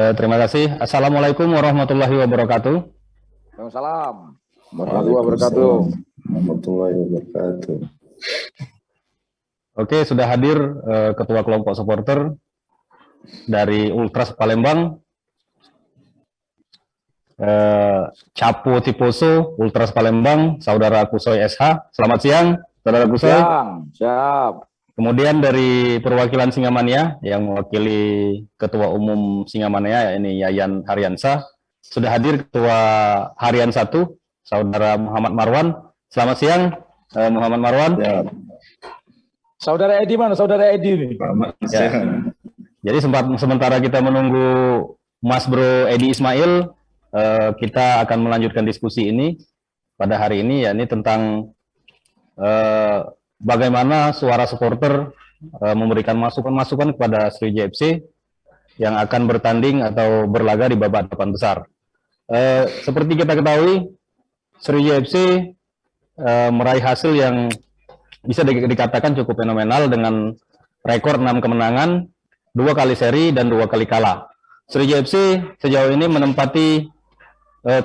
Terima kasih. Assalamualaikum warahmatullahi wabarakatuh. Waalaikumsalam warahmatullahi wabarakatuh. Warahmatullahi wabarakatuh. Oke, sudah hadir Ketua Kelompok Supporter dari Ultras Palembang, Capo Tiposo, Ultras Palembang, Saudara Kusoy SH. Selamat siang, Saudara Kusoy. Siap. Kemudian dari perwakilan Singamania yang mewakili Ketua Umum Singamania, ini Yayan Haryansa. Sudah hadir Ketua Harian 1, Saudara Muhammad Marwan. Selamat siang, Muhammad Marwan. Ya. Saudara Edi mana? Saudara Edi ini. Ya. Jadi sementara kita menunggu Mas Bro Edi Ismail, kita akan melanjutkan diskusi ini pada hari ini, yakni tentang bagaimana suara supporter memberikan masukan-masukan kepada Sriwijaya FC yang akan bertanding atau berlaga di babak 8 besar. Seperti kita ketahui, Sriwijaya FC meraih hasil yang bisa dikatakan cukup fenomenal dengan rekor 6 kemenangan, 2 kali seri dan 2 kali kalah. Sriwijaya FC sejauh ini menempati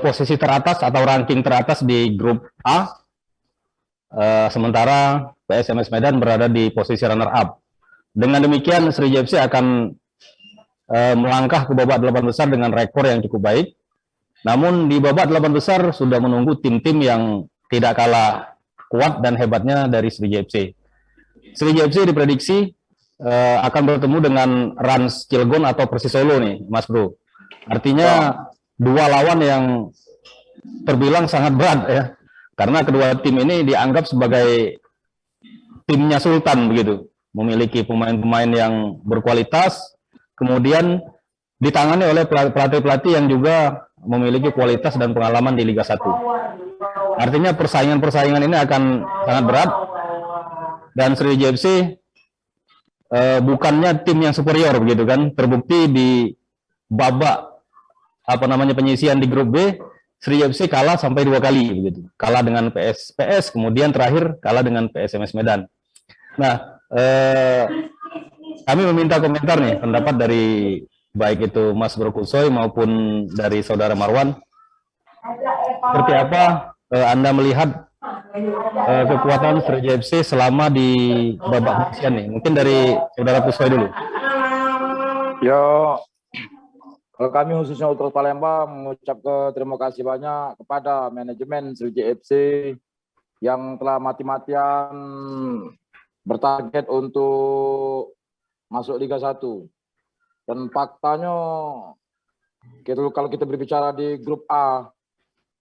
posisi teratas atau ranking teratas di grup A, sementara PSMS Medan berada di posisi runner up. Dengan demikian Sriwijaya FC akan melangkah ke babak 8 besar dengan rekor yang cukup baik. Namun di babak 8 besar sudah menunggu tim-tim yang tidak kalah kuat dan hebatnya dari Sriwijaya FC. Sriwijaya FC diprediksi akan bertemu dengan Rans Cilegon atau Persis Solo nih, Mas Bro. Artinya dua lawan yang terbilang sangat berat ya. Karena kedua tim ini dianggap sebagai timnya Sultan begitu. Memiliki pemain-pemain yang berkualitas, kemudian ditangani oleh pelatih-pelatih yang juga memiliki kualitas dan pengalaman di Liga 1. Artinya persaingan-persaingan ini akan sangat berat, dan Sriwijaya FC bukannya tim yang superior begitu kan. Terbukti di babak penyisihan di grup B, Sriwijaya FC kalah sampai 2 kali begitu. Kalah dengan PS, kemudian terakhir kalah dengan PSMS Medan. Nah, kami meminta komentar nih, pendapat dari baik itu Mas Bro Kusoy maupun dari Saudara Marwan. Seperti apa Anda melihat kekuatan Sriwijaya FC selama di babak penyisihan nih? Mungkin dari Saudara Kusoy dulu. Yo, kalau kami khususnya Ultras Palembang mengucap terima kasih banyak kepada manajemen Sriwijaya FC yang telah mati-matian bertarget untuk masuk Liga 1. Dan faktanya kalau kita berbicara di grup A,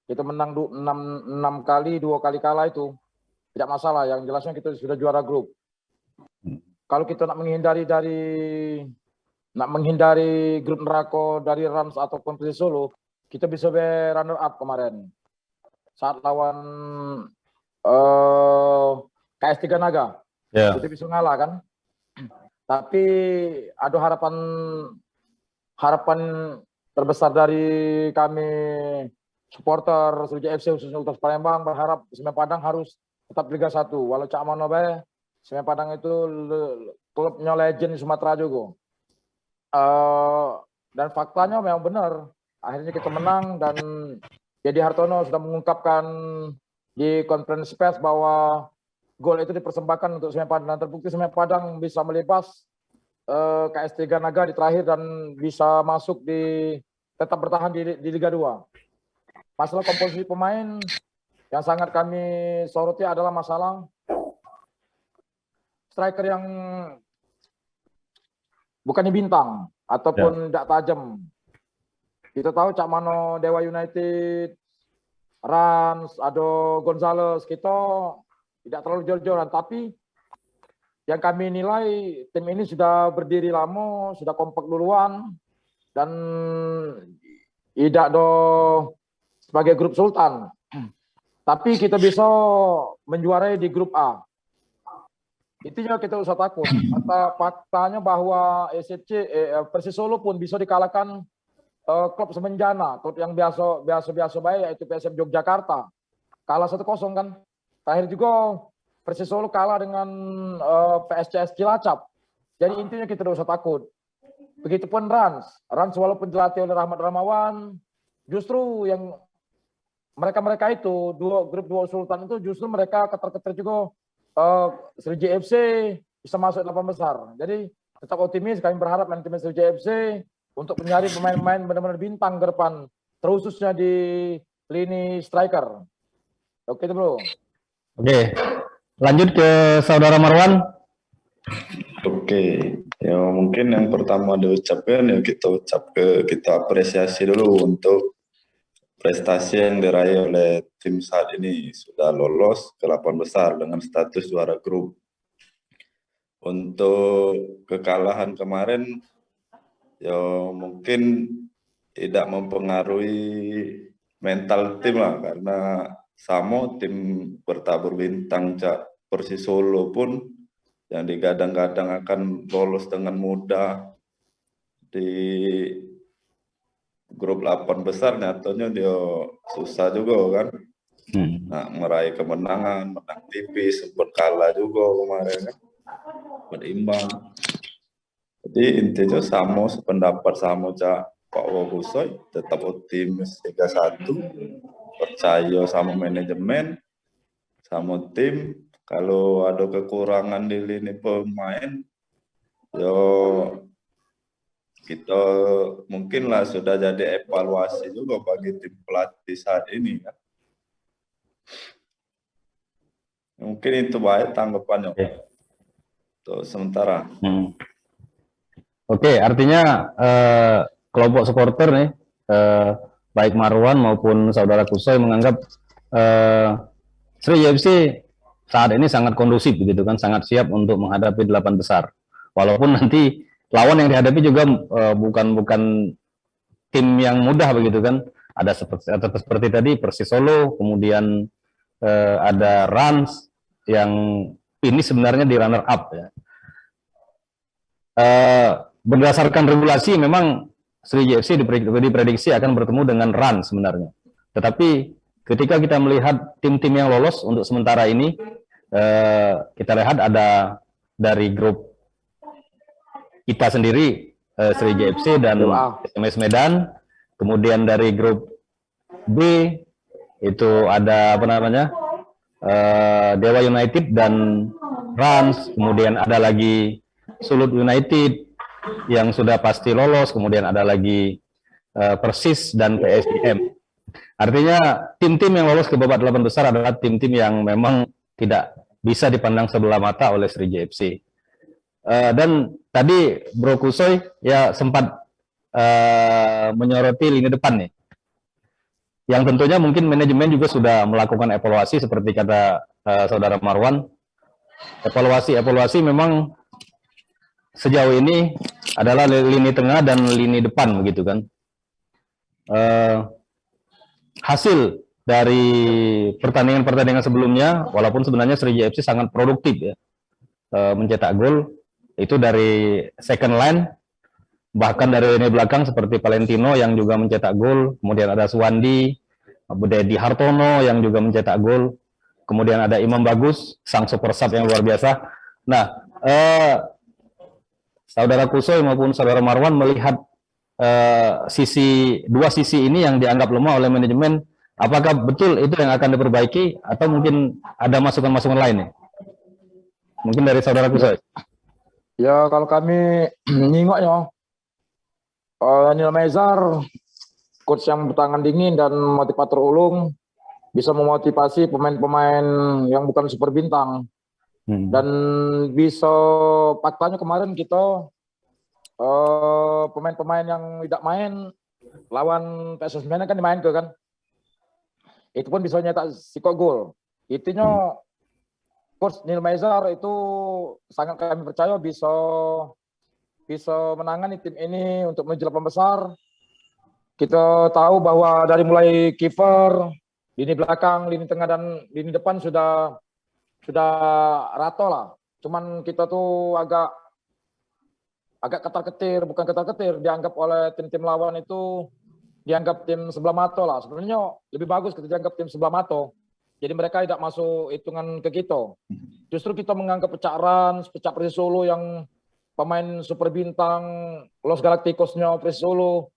kita menang 6 kali, 2 kali kalah itu tidak masalah. Yang jelasnya kita sudah juara grup. Kalau kita nak menghindari grup neraka dari Rans ataupun Persis Solo, kita bisa runner up kemarin saat lawan KS3 Naga. Kita bisa ngalah kan. Tapi ada harapan terbesar dari kami supporter Sriwijaya FC khususnya Ultras Palembang, berharap Semen Padang harus tetap Liga 1. Walau Cak Mano bae, Semen Padang itu klubnya legend di Sumatera juga. Dan faktanya memang benar. Akhirnya kita menang, dan Dedi Hartono sudah mengungkapkan di konferensi pers bahwa gol itu dipersembahkan untuk Semen Padang, dan terbukti Semen Padang bisa melepas KS3 Naga di terakhir dan bisa masuk tetap bertahan di Liga 2. Masalah komposisi pemain yang sangat kami soroti adalah masalah striker yang bukannya bintang ataupun tidak tajam. Kita tahu Cak Mano Dewa United, Rans, Ado Gonzales, kita tidak terlalu jor-joran, tapi yang kami nilai tim ini sudah berdiri lama, sudah kompak duluan, dan tidak sebagai grup Sultan. Tapi kita bisa menjuarai di grup A. Intinya kita usah takut. Faktanya bahwa Persis Solo pun bisa dikalahkan klub semenjana, klub yang biasa baik, yaitu PSM Yogyakarta. Kalah 1-0 kan. Terakhir juga Persis Solo kalah dengan PSCS Cilacap. Jadi intinya kita tidak usah takut. Begitupun Rans. Rans walaupun dilatih oleh Rahmat Ramawan, justru yang mereka itu grup dua Sultan itu justru mereka ketar-ketar juga Sri JFC bisa masuk 8 besar. Jadi tetap optimis, kami berharap manajemen Sri JFC untuk mencari pemain-pemain benar-benar bintang ke depan, terkhususnya di lini striker. Oke itu bro. Oke, lanjut ke Saudara Marwan. Oke, ya mungkin yang pertama diucapkan ya kita apresiasi dulu untuk prestasi yang diraih oleh tim saat ini, sudah lolos ke 8 besar dengan status juara grup. Untuk kekalahan kemarin ya mungkin tidak mempengaruhi mental tim lah, karena Samo tim bertabur bintang Persis Solo pun yang digadang-gadang akan lolos dengan mudah di grup 8 besar, nyatanya dia susah juga kan. Nah, meraih kemenangan, menang tipis, sempat kalah juga kemarin kan, berimbang. Jadi intinya sependapat sama Pak Wokusoy, tetap optimis 3-1, percaya sama manajemen, sama tim. Kalau ada kekurangan di lini pemain, yo kita mungkinlah sudah jadi evaluasi juga bagi tim pelatih saat ini kan. Mungkin itu baik tanggapannya. Untuk sementara. Oke, artinya kelompok supporter nih, baik Marwan maupun Saudara Kusoy menganggap Sri JFC saat ini sangat kondusif begitu kan, sangat siap untuk menghadapi 8 besar. Walaupun nanti lawan yang dihadapi juga bukan tim yang mudah begitu kan. Ada seperti tadi Persis Solo, kemudian ada Rans yang ini sebenarnya di runner up ya. Berdasarkan regulasi memang Sri JFC diprediksi akan bertemu dengan Rans sebenarnya. Tetapi ketika kita melihat tim-tim yang lolos untuk sementara ini, kita lihat ada dari grup kita sendiri, Sri JFC dan SMS Medan, kemudian dari grup B itu ada apa namanya Dewa United dan Rans, kemudian ada lagi Sulut United yang sudah pasti lolos, kemudian ada lagi Persis dan PSIM. Artinya tim-tim yang lolos ke babak 8 besar adalah tim-tim yang memang tidak bisa dipandang sebelah mata oleh Sri JFC. Dan tadi Bro Kusoy ya sempat menyoroti lini depan nih, yang tentunya mungkin manajemen juga sudah melakukan evaluasi seperti kata Saudara Marwan. Evaluasi memang sejauh ini adalah lini tengah dan lini depan begitu kan. Hasil dari pertandingan-pertandingan sebelumnya, walaupun sebenarnya Sri JFC sangat produktif ya, mencetak gol itu dari second line, bahkan dari lini belakang seperti Valentino yang juga mencetak gol, kemudian ada Suwandi, Dedi Hartono yang juga mencetak gol, kemudian ada Imam Bagus, sang super sub yang luar biasa. Nah, Saudara Kusoy maupun Saudara Marwan melihat dua sisi ini yang dianggap lemah oleh manajemen, apakah betul itu yang akan diperbaiki atau mungkin ada masukan-masukan lain nih? Mungkin dari Saudara Kusoy. Ya kalau kami nyingoknya, Neil Mezar, coach yang bertangan dingin dan motivator ulung, bisa memotivasi pemain-pemain yang bukan super bintang. Dan bisa faktanya kemarin kita pemain-pemain yang tidak main lawan PSS Medan kan dimain kan, itu pun bisa nyetak sikok gol. Intinya coach Neil Mezar itu sangat kami percaya bisa menangani tim ini untuk menuju 8 besar. Kita tahu bahwa dari mulai kiper, lini belakang, lini tengah dan lini depan sudah rata lah. Cuman kita tuh agak ketar-ketir, bukan ketar-ketir, dianggap oleh tim-tim lawan itu dianggap tim sebelah mata lah. Sebenarnya lebih bagus kita dianggap tim sebelah mata. Jadi mereka tidak masuk hitungan ke kita. Justru kita menganggap pecah Rans, pecah Persis Solo yang pemain super bintang Los Galacticos-nya Persis Solo.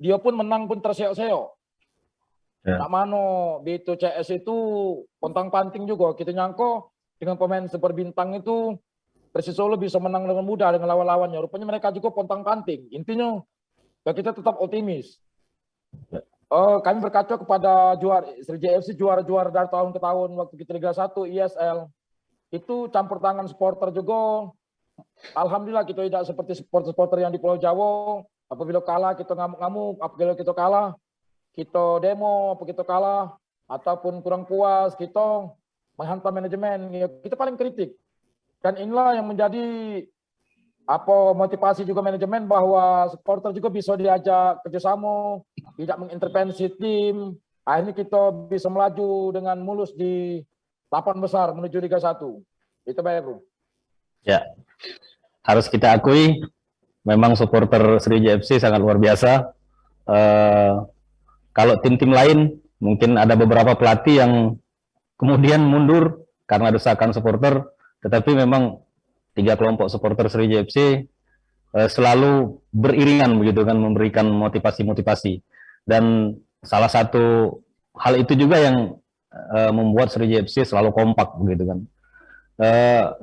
Dia pun menang pun terseok-seok. Ya. Nak mano Beto CS itu pontang panting juga. Kita nyangko dengan pemain super bintang itu Persis Solo bisa menang dengan mudah dengan lawan-lawannya. Rupanya mereka juga pontang panting. Intinya ya kita tetap optimis. Kami berkaca kepada juara Sriwijaya FC, juara-juara dari tahun ke tahun waktu kita Liga 1 ISL. Itu campur tangan supporter juga. Alhamdulillah kita tidak seperti supporter-supporter yang di Pulau Jawa. Apabila kalah kita ngamuk-ngamuk, apabila kita kalah kita demo, apa kita kalah ataupun kurang puas kita menghantam manajemen. Ya, kita paling kritik. Dan inilah yang menjadi motivasi juga manajemen bahwa supporter juga bisa diajak kerjasama, tidak mengintervensi tim. Akhirnya kita bisa melaju dengan mulus di 8 besar menuju Liga 1. Itu baik, Bro. Ya, harus kita akui memang supporter Sriwijaya FC sangat luar biasa. Kalau tim-tim lain mungkin ada beberapa pelatih yang kemudian mundur karena desakan supporter, tetapi memang 3 kelompok supporter Sriwijaya FC selalu beriringan begitu kan, memberikan motivasi-motivasi. Dan salah satu hal itu juga yang membuat Sriwijaya FC selalu kompak begitu kan.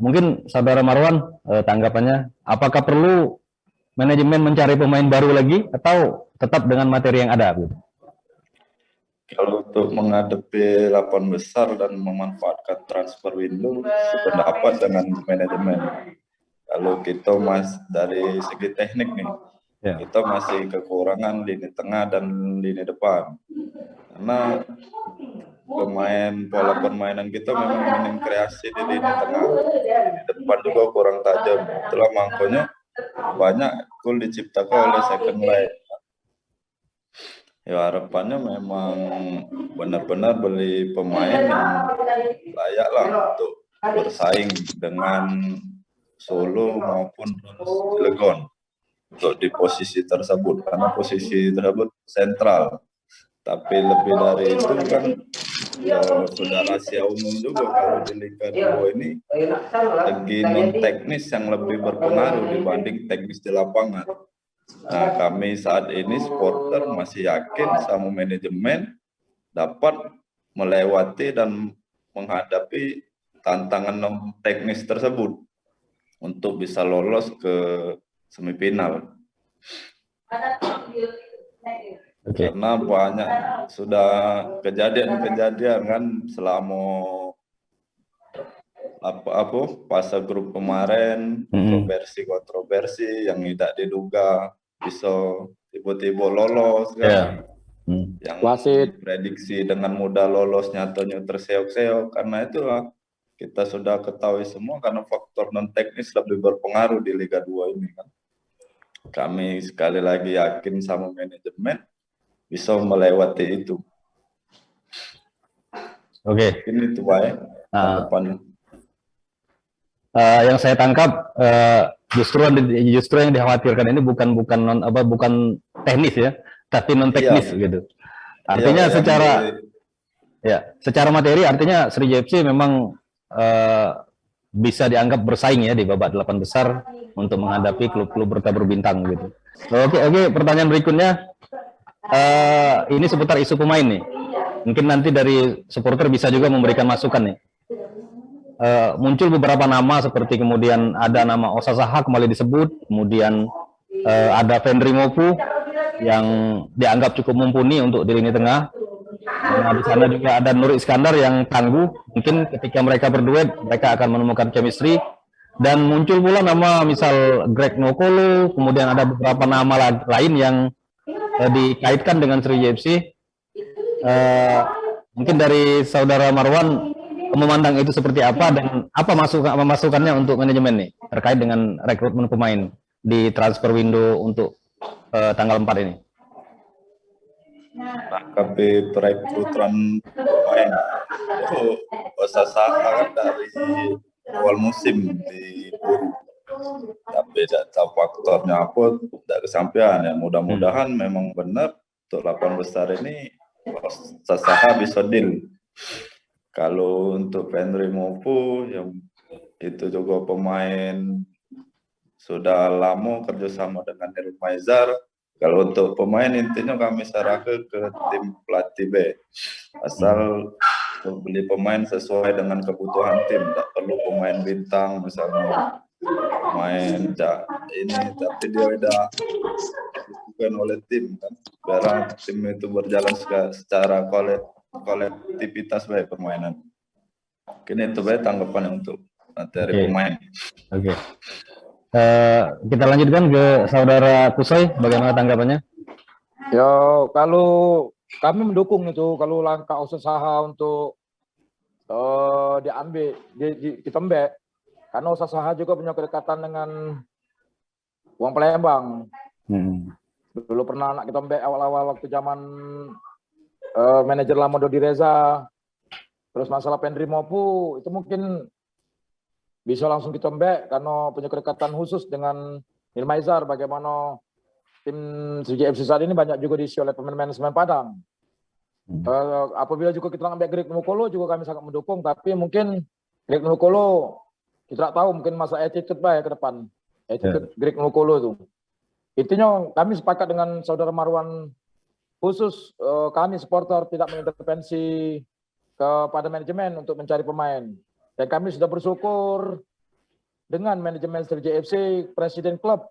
Mungkin Saudara Marwan tanggapannya, apakah perlu manajemen mencari pemain baru lagi atau tetap dengan materi yang ada gitu? Kalau untuk menghadapi 8 besar dan memanfaatkan transfer window, sependapat dengan manajemen. Kalau kita dari segi teknik nih, kita masih kekurangan lini tengah dan lini depan. Karena pola permainan kita memang minim kreasi di lini tengah. Lini depan juga kurang tajam. Itulah makanya banyak gol diciptakan oleh second line. Ya harapannya memang benar-benar beli pemain yang layak lah untuk bersaing dengan Solo maupun Cilegon untuk di posisi tersebut, karena posisi tersebut sentral. Tapi lebih dari itu kan ya, sudah rahasia umum juga kalau di Liga 2 ini segi non teknis yang lebih berpengaruh dibanding teknis di lapangan. Nah, kami saat ini supporter masih yakin sama manajemen dapat melewati dan menghadapi tantangan non teknis tersebut untuk bisa lolos ke semifinal. Karena banyak sudah kejadian-kejadian kan selama fase grup kemarin, kontroversi yang tidak diduga bisa tiba-tiba lolos kan. Yang wasit prediksi dengan mudah lolos nyatanya terseok-seok. Karena itulah kita sudah ketahui semua karena faktor non teknis lebih berpengaruh di Liga 2 ini kan. Kami sekali lagi yakin sama manajemen bisa melewati itu. Oke. Ini itu baik. Yang saya tangkap justru yang dikhawatirkan ini bukan teknis ya, tapi non teknis gitu. Artinya secara materi artinya Sriwijaya FC memang bisa dianggap bersaing ya di babak 8 besar untuk menghadapi klub-klub bertabur bintang gitu. Oke, pertanyaan berikutnya ini seputar isu pemain nih. Mungkin nanti dari supporter bisa juga memberikan masukan nih. Muncul beberapa nama seperti kemudian ada nama Osa Saha kembali disebut, kemudian ada Fendri Mopu yang dianggap cukup mumpuni untuk di lini tengah. Nah, di sana juga ada Nur Iskandar yang tangguh. Mungkin ketika mereka berduet mereka akan menemukan chemistry. Dan muncul pula nama misal Greg Nokolo, kemudian ada beberapa nama lain yang dikaitkan dengan Sriwijaya FC. Mungkin dari Saudara Marwan memandang itu seperti apa dan apa masukannya untuk manajemen nih terkait dengan rekrutmen pemain di transfer window untuk tanggal 4 ini? KP perekrutan pemain Osa Saha dari awal musim di Buru, tapi tidak tahu faktornya apa, tidak kesampaian ya. Mudah-mudahan memang benar untuk 8 besar ini Osa Saha bisa deal. Kalau untuk Fendri Mopu yang itu juga pemain sudah lama kerjasama dengan Nilmaizar. Kalau untuk pemain intinya kami serahkan ke tim pelatih B. Asal beli pemain sesuai dengan kebutuhan tim, tak perlu pemain bintang misalnya main ini, tapi dia udah bukan oleh tim kan, biar tim itu berjalan secara kolektivitas baik permainan. Mungkin itu baik tanggapan untuk materi pemain. Oke. Kita lanjutkan ke saudara Kusoi, bagaimana tanggapannya? Ya, kalau kami mendukung itu, kalau langkah usaha untuk diambil di Tembek, karena usaha juga punya kedekatan dengan Uang Palembang. Dulu pernah anak kita Tembek awal-awal waktu zaman manajer lama Dodi Reza, terus masalah Pendri Mopu itu mungkin bisa langsung kita Tembek karena punya kedekatan khusus dengan Nilmaizar. Bagaimana tim Sriwijaya FC saat ini banyak juga diisi oleh pemain-pemain semen Padang. Apabila juga kita ambil Greg Nukolo juga kami sangat mendukung, tapi mungkin Greg Nukolo kita tak tahu, mungkin masa attitude baik ke depan. Attitude Greg Nukolo itu. Intinya kami sepakat dengan saudara Marwan, khusus kami supporter tidak mengintervensi kepada manajemen untuk mencari pemain. Dan kami sudah bersyukur dengan manajemen Sriwijaya FC, presiden klub,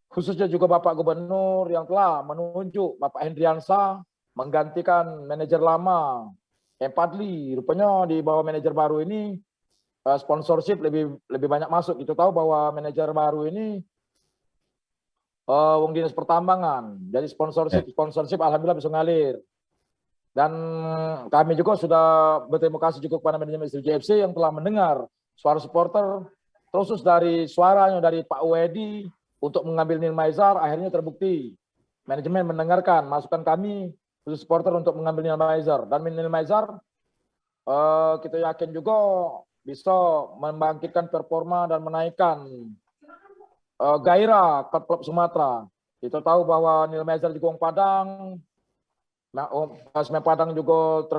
khususnya juga Bapak Gubernur yang telah menunjuk Bapak Hendriansa menggantikan manajer lama Empadli. Rupanya di bawah manajer baru ini sponsorship lebih banyak masuk. Kita tahu bahwa manajer baru ini wong dinas pertambangan, jadi sponsorship alhamdulillah bisa ngalir. Dan kami juga sudah berterima kasih juga kepada manajemen Sriwijaya FC yang telah mendengar suara supporter, khusus dari suaranya dari Pak Wedi untuk mengambil Nilmaizar. Akhirnya terbukti manajemen mendengarkan masukan kami khusus supporter untuk mengambil Nilmaizar. Dan Nilmaizar kita yakin juga bisa membangkitkan performa dan menaikkan gairah klub Sumatera. Kita tahu bahwa Nilmaizar juga Wong Padang, Semen Padang juga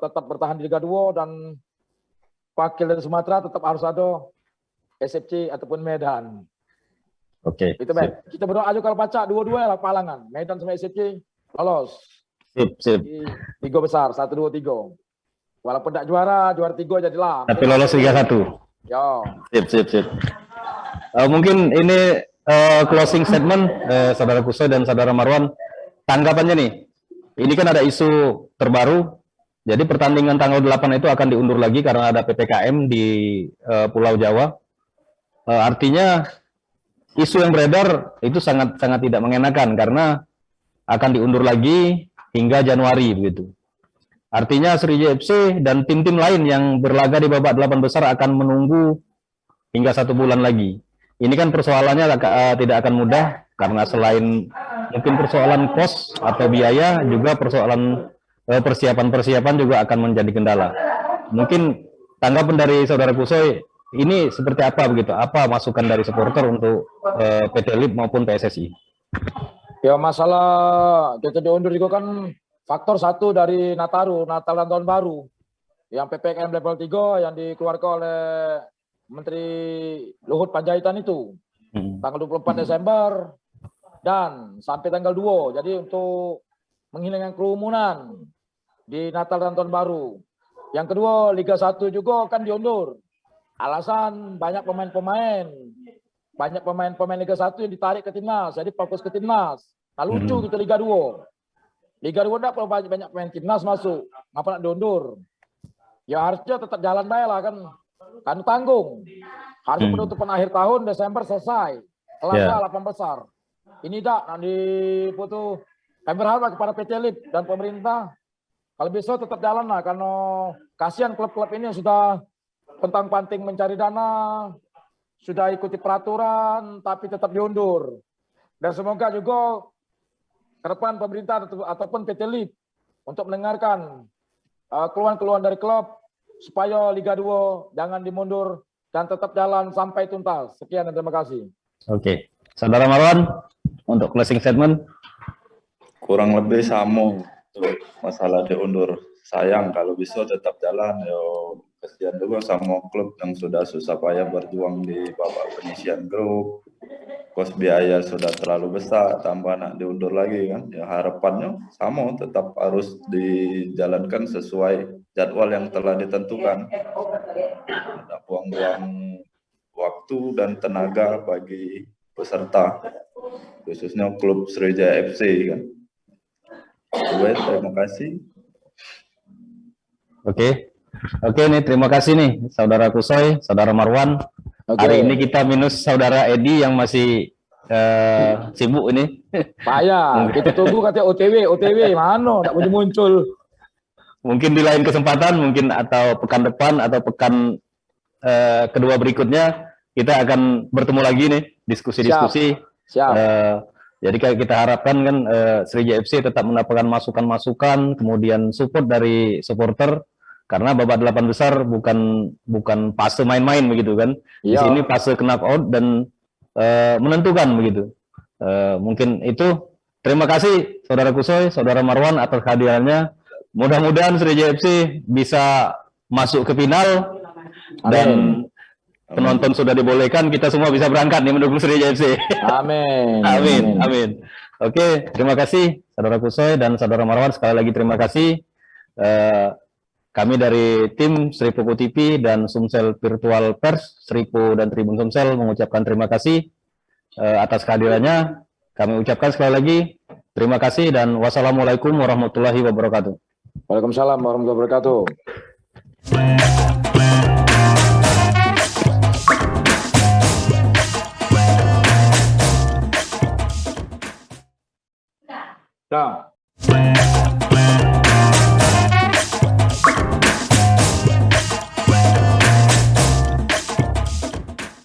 tetap bertahan di Liga 2, dan wakil dari Sumatera tetap harus ada SFC ataupun Medan. Oke. Itu baik. Kita berdoa aja kalau baca dua-dua lah Palangan, Medan sama SFC lolos. Sip. Di tiga besar 1, 2, 3. Walaupun tidak juara 3 jadilah. Tapi lolos Liga 1. Ya. Sip. Mungkin ini closing statement saudara Kusoi dan saudara Marwan, tanggapannya nih. Ini kan ada isu terbaru, jadi pertandingan tanggal 8 itu akan diundur lagi karena ada PPKM di Pulau Jawa. Artinya isu yang beredar itu sangat tidak mengenakan karena akan diundur lagi hingga Januari begitu. Artinya Sriwijaya FC dan tim-tim lain yang berlaga di babak 8 besar akan menunggu hingga 1 bulan lagi. Ini kan persoalannya tidak akan mudah karena selain mungkin persoalan kos atau biaya, juga persoalan persiapan juga akan menjadi kendala. Mungkin tanggapan dari saudara Kusoi ini seperti apa begitu? Apa masukan dari supporter untuk PT LIP maupun PSSI? Ya, masalah kita diundur juga kan faktor satu dari Natal dan Tahun Baru. Yang PPKM level 3 yang dikeluarkan oleh Menteri Luhut Panjaitan itu. Tanggal 24 Desember dan sampai tanggal 2. Jadi untuk menghilangkan kerumunan di Natal dan Tahun Baru. Yang kedua, Liga 1 juga kan diundur. Alasan banyak pemain-pemain Liga 1 yang ditarik ke timnas, jadi fokus ke timnas. Nah, lucu gitu Liga 2. Liga 2 enggak perlu banyak pemain timnas masuk. Ngapa nak diundur? Ya harusnya tetap jalan baik lah kan. Kan tanggung. Harusnya penutupan akhir tahun Desember selesai. Kelas 8 besar. Ini nanti foto. Kami berharap kepada PT LIP dan pemerintah kalau bisa tetap jalan lah, karena kasihan klub-klub ini yang sudah pentang-panting mencari dana, sudah ikuti peraturan tapi tetap diundur. Dan semoga juga ke depan pemerintah ataupun PT LIP untuk mendengarkan keluhan-keluhan dari klub supaya Liga 2 jangan dimundur dan tetap jalan sampai tuntas. Sekian dan terima kasih. Oke. Saudara Marwan, untuk closing statement. Kurang lebih sama untuk masalah diundur sayang kalau bisa tetap jalan. Yo, kasihan juga sama klub yang sudah susah payah berjuang di babak penyisian grup. Kos biaya sudah terlalu besar, tambah nak diundur lagi kan. Ya harapannya sama, tetap harus dijalankan sesuai jadwal yang telah ditentukan. Tidak buang-buang waktu dan tenaga bagi peserta, khususnya klub Sriwijaya FC kan. Baik, terima kasih. Oke nih, terima kasih nih Saudara Kusoy, Saudara Marwan. Hari ini kita minus Saudara Edi yang masih sibuk ini. Payah, kita tunggu katanya OTW, mana tak muncul. Mungkin di lain kesempatan, mungkin atau pekan depan atau pekan kedua berikutnya kita akan bertemu lagi nih, diskusi-diskusi. Siap. Jadi kita harapkan kan Sriwijaya FC tetap mendapatkan masukan-masukan, kemudian support dari supporter, karena babak 8 besar bukan fase main-main begitu kan. Di sini fase knock-out dan menentukan begitu. Mungkin itu. Terima kasih Saudara Kusoy, Saudara Marwan atas kehadirannya. Mudah-mudahan Sriwijaya FC bisa masuk ke final dan penonton sudah dibolehkan, kita semua bisa berangkat nih mendukung Sriwijaya FC. Amin. Oke, terima kasih Saudara Kusoy dan Saudara Marwan, sekali lagi terima kasih. Kami dari tim Sripo TV dan Sumsel Virtual Pers, Sripo dan Tribun Sumsel mengucapkan terima kasih atas kehadirannya. Kami ucapkan sekali lagi terima kasih dan wassalamualaikum warahmatullahi wabarakatuh. Waalaikumsalam warahmatullahi wabarakatuh. Dah.